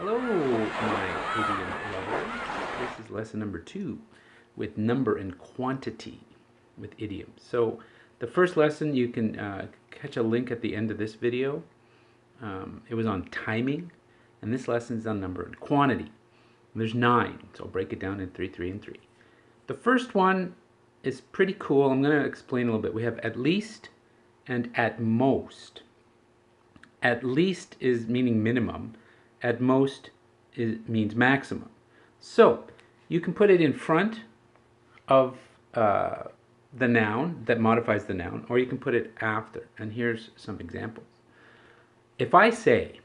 Hello, my idiom lovers. This is lesson number 2 with number and quantity with idioms. So the first lesson you can catch a link at the end of this video. It was on timing, and this lesson is on number and quantity. And there's 9, so I'll break it down in 3, 3, and 3. The first one is pretty cool. I'm going to explain a little bit. We have at least and at most. At least is meaning minimum. At most means maximum. So you can put it in front of the noun that modifies the noun, or you can put it after. And here's some examples. If I say,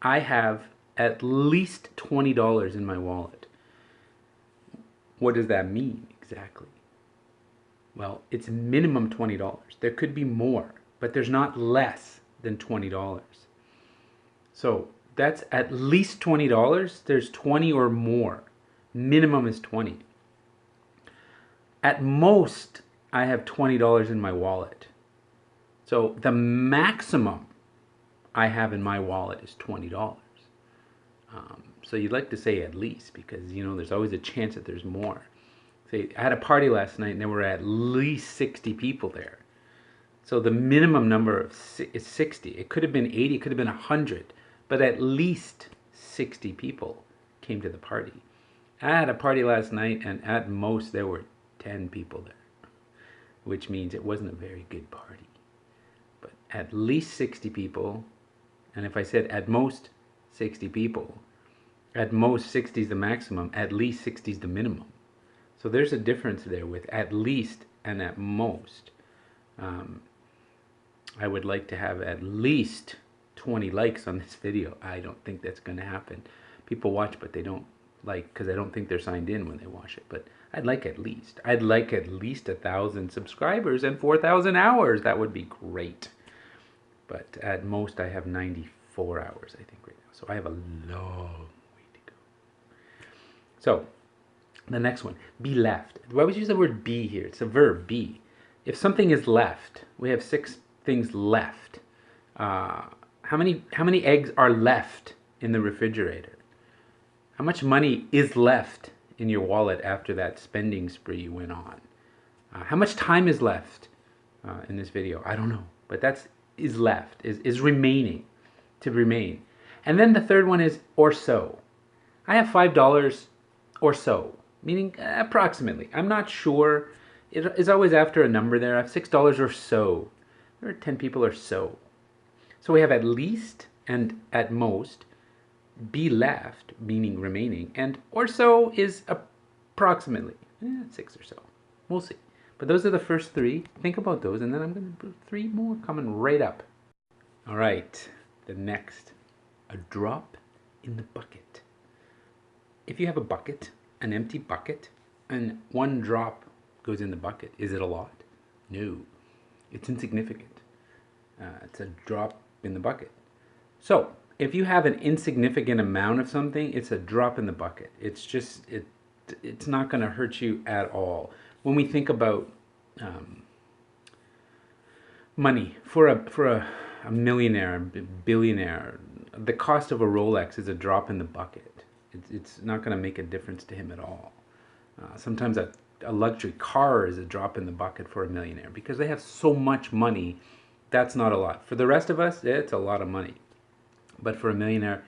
I have at least $20 in my wallet, what does that mean exactly? Well, it's minimum $20. There could be more, but there's not less than $20. So that's at least $20. There's 20 or more. Minimum is 20. At most, I have $20 in my wallet. So the maximum I have in my wallet is $20. So you'd like to say at least, because there's always a chance that there's more. Say, I had a party last night and there were at least 60 people there. So the minimum number is 60. It could have been 80, it could have been 100. But at least 60 people came to the party. I had a party last night, and at most there were 10 people there, which means it wasn't a very good party. But at least 60 people, and if I said at most 60 people, at most 60 is the maximum, at least 60 is the minimum. So there's a difference there with at least and at most. I would like to have at least 20 likes on this video. I don't think that's going to happen. People watch, but they don't like, because I don't think they're signed in when they watch it. But I'd like at least 1,000 subscribers and 4,000 hours. That would be great. But at most I have 94 hours, I think, right now. So I have a long way to go. So the next one, be left. Why would you use the word be here? It's a verb, be. If something is left, we have 6 things left. How many eggs are left in the refrigerator? How much money is left in your wallet after that spending spree you went on? How much time is left in this video? I don't know, but that's is left, is remaining, to remain. And then the third one is or so. I have $5 or so, meaning approximately. I'm not sure. It is always after a number there. I have $6 or so. There are 10 people or so. So we have at least and at most, be left, meaning remaining, and or so is approximately 6 or so. We'll see. But those are the first 3. Think about those, and then I'm going to put 3 more coming right up. All right, the next, a drop in the bucket. If you have a bucket, an empty bucket, and 1 drop goes in the bucket, is it a lot? No, it's insignificant. It's a drop in the bucket. So if you have an insignificant amount of something, it's a drop in the bucket. It's just it's not going to hurt you at all. When we think about money for a millionaire, a billionaire, the cost of a Rolex is a drop in the bucket. It's not going to make a difference to him at all. Sometimes a luxury car is a drop in the bucket for a millionaire because they have so much money. That's not a lot. For the rest of us, it's a lot of money. But for a millionaire,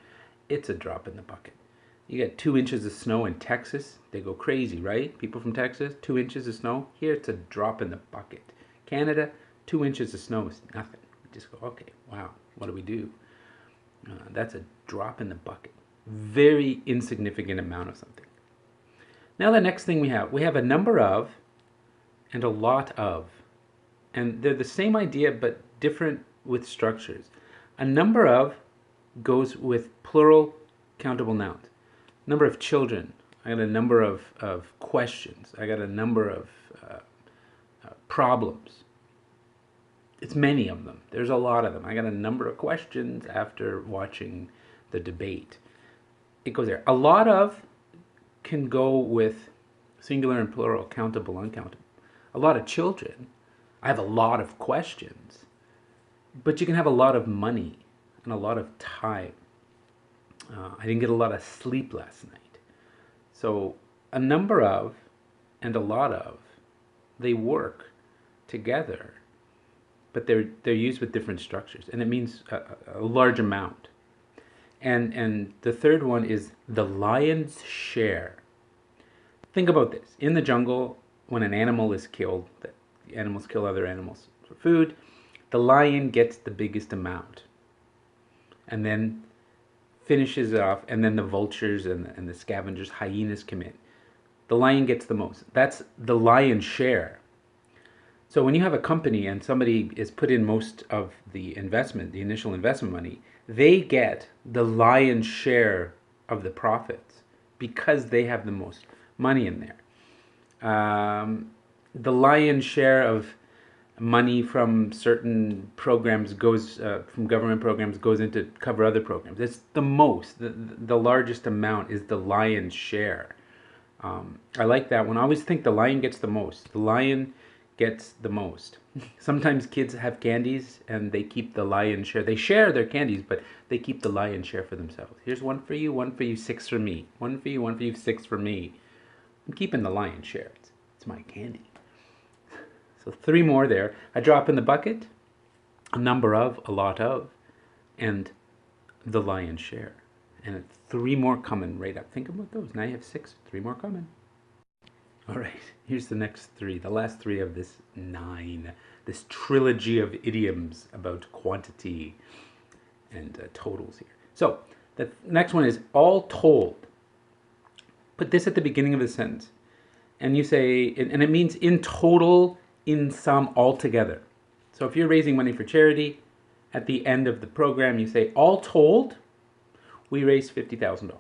it's a drop in the bucket. You get 2 inches of snow in Texas, they go crazy, right? People from Texas, 2 inches of snow. Here, it's a drop in the bucket. Canada, 2 inches of snow is nothing. We just go, okay, wow, what do we do? That's a drop in the bucket. Very insignificant amount of something. Now the next thing we have a number of and a lot of. And they're the same idea, but different with structures. A number of goes with plural countable nouns. Number of children. I got a number of questions. I got a number of problems. It's many of them. There's a lot of them. I got a number of questions after watching the debate. It goes there. A lot of can go with singular and plural, countable, uncountable. A lot of children. I have a lot of questions. But you can have a lot of money and a lot of time. I didn't get a lot of sleep last night. So a number of and a lot of, they work together, but they're used with different structures, and it means a large amount. And the third one is the lion's share. Think about this. In the jungle, when an animal is killed, the animals kill other animals for food, the lion gets the biggest amount. And then finishes it off, and then the vultures and the scavengers, hyenas come in. The lion gets the most. That's the lion's share. So when you have a company and somebody is put in most of the investment, the initial investment money, they get the lion's share of the profits because they have the most money in there. The lion's share of money from certain programs goes, from government programs, goes into cover other programs. It's the most, the largest amount is the lion's share. I like that one. I always think the lion gets the most. The lion gets the most. Sometimes kids have candies and they keep the lion's share. They share their candies, but they keep the lion's share for themselves. Here's one for you, 6 for me. One for you, 6 for me. I'm keeping the lion's share. It's my candy. So 3 more there. A drop in the bucket, a number of, a lot of, and the lion's share. And 3 more coming right up. Think about those. Now you have 6, 3 more coming. All right, here's the next 3, the last 3 of this 9, this trilogy of idioms about quantity and totals here. So the next one is all told. Put this at the beginning of the sentence. And you say, and it means in total, in sum, altogether. So if you're raising money for charity, at the end of the program, you say, all told, we raised $50,000.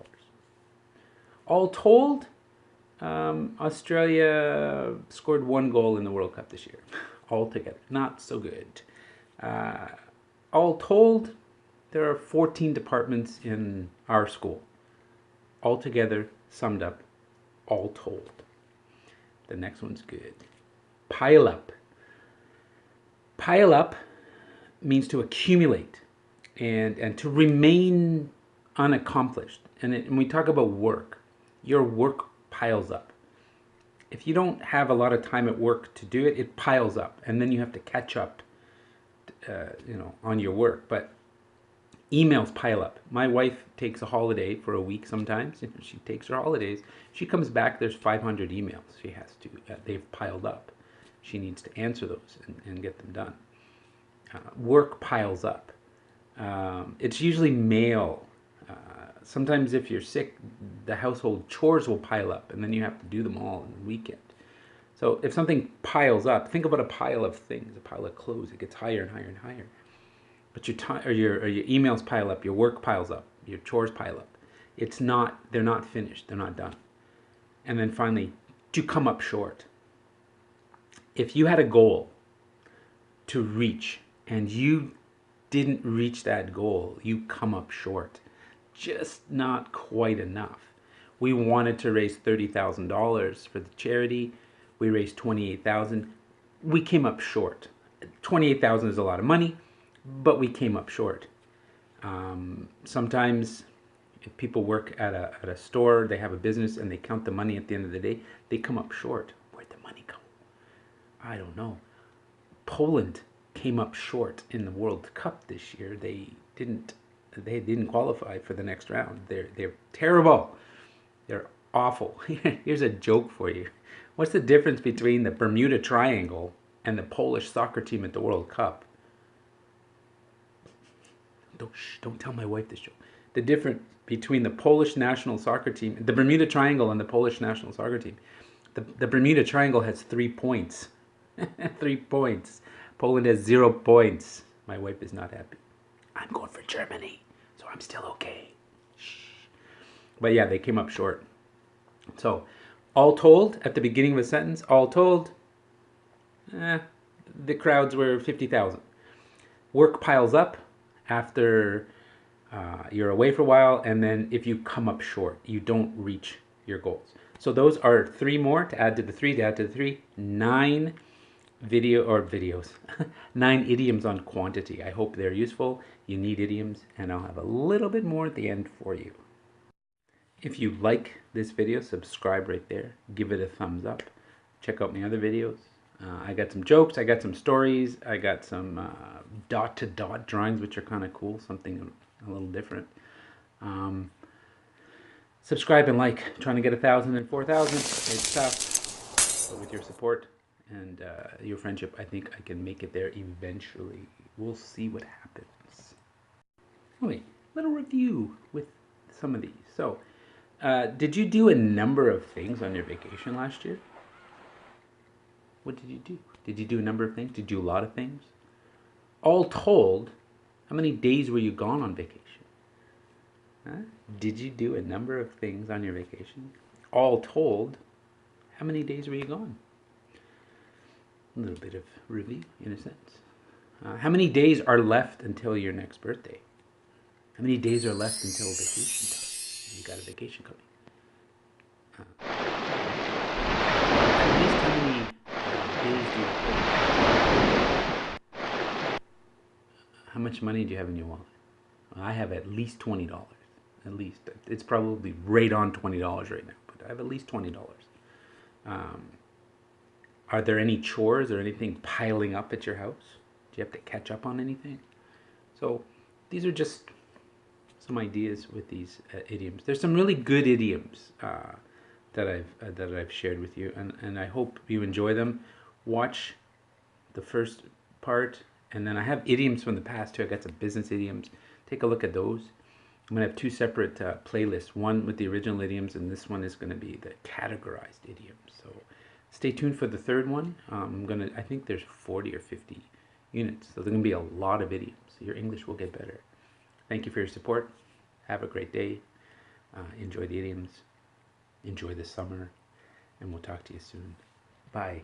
All told, Australia scored 1 goal in the World Cup this year. Altogether, not so good. All told, there are 14 departments in our school. Altogether, summed up, all told. The next one's good. Pile up. Pile up means to accumulate and to remain unaccomplished. And when we talk about work, your work piles up. If you don't have a lot of time at work to do it, it piles up, and then you have to catch up, on your work. But emails pile up. My wife takes a holiday for a week sometimes. She takes her holidays. She comes back, there's 500 emails she has to, they've piled up. She needs to answer those and get them done. Work piles up. It's usually mail. Sometimes if you're sick, the household chores will pile up, and then you have to do them all in the weekend. So if something piles up, think about a pile of things, a pile of clothes. It gets higher and higher and higher. But your emails pile up, your work piles up, your chores pile up. They're not finished, they're not done. And then finally, to come up short. If you had a goal to reach and you didn't reach that goal, you come up short. Just not quite enough. We wanted to raise $30,000 for the charity. We raised $28,000. We came up short. $28,000 is a lot of money, but we came up short. Sometimes if people work at a store, they have a business and they count the money at the end of the day, they come up short. Where'd the money go? I don't know. Poland came up short in the World Cup this year. They didn't qualify for the next round. They're terrible. They're awful. Here's a joke for you. What's the difference between the Bermuda Triangle and the Polish soccer team at the World Cup? Don't tell my wife this joke. The difference between the Polish national soccer team, the Bermuda Triangle, and the Polish national soccer team. The Bermuda Triangle has 3 points. 3 points. Poland has 0 points. My wife is not happy. I'm going for Germany, so I'm still okay. Shh. But yeah, they came up short. So, all told, at the beginning of a sentence, all told, the crowds were 50,000. Work piles up after you're away for a while, and then if you come up short, you don't reach your goals. So those are 3 more to add to the 3, 9 videos, 9 idioms on quantity. I hope they're useful. You need idioms, and I'll have a little bit more at the end for you. If you like this video, subscribe right there. Give it a thumbs up. Check out my other videos. I got some jokes, I got some stories, I got some dot-to-dot drawings, which are kind of cool, something a little different. Subscribe and like. Trying to get 1,000 and 4,000. It's tough, but with your support and your friendship, I think I can make it there eventually. We'll see what happens. Anyway, little review with some of these. So, did you do a number of things on your vacation last year? What did you do? Did you do a number of things? Did you do a lot of things? All told, how many days were you gone on vacation? Huh? Did you do a number of things on your vacation? All told, how many days were you gone? A little bit of review, in a sense. How many days are left until your next birthday? How many days are left until vacation time? You got a vacation coming. At least how many days do you have? How much money do you have in your wallet? I have at least $20. At least. It's probably right on $20 right now, but I have at least $20. Are there any chores or anything piling up at your house? Do you have to catch up on anything? So these are just some ideas with these idioms. There's some really good idioms that I've shared with you, and I hope you enjoy them. Watch the first part, and then I have idioms from the past too. I got some business idioms. Take a look at those. I'm gonna have 2 separate playlists. One with the original idioms, and this one is gonna be the categorized idioms. So stay tuned for the third one. I think there's 40 or 50 units, so there's gonna be a lot of idioms. Your English will get better. Thank you for your support. Have a great day. Enjoy the idioms. Enjoy the summer, and we'll talk to you soon. Bye.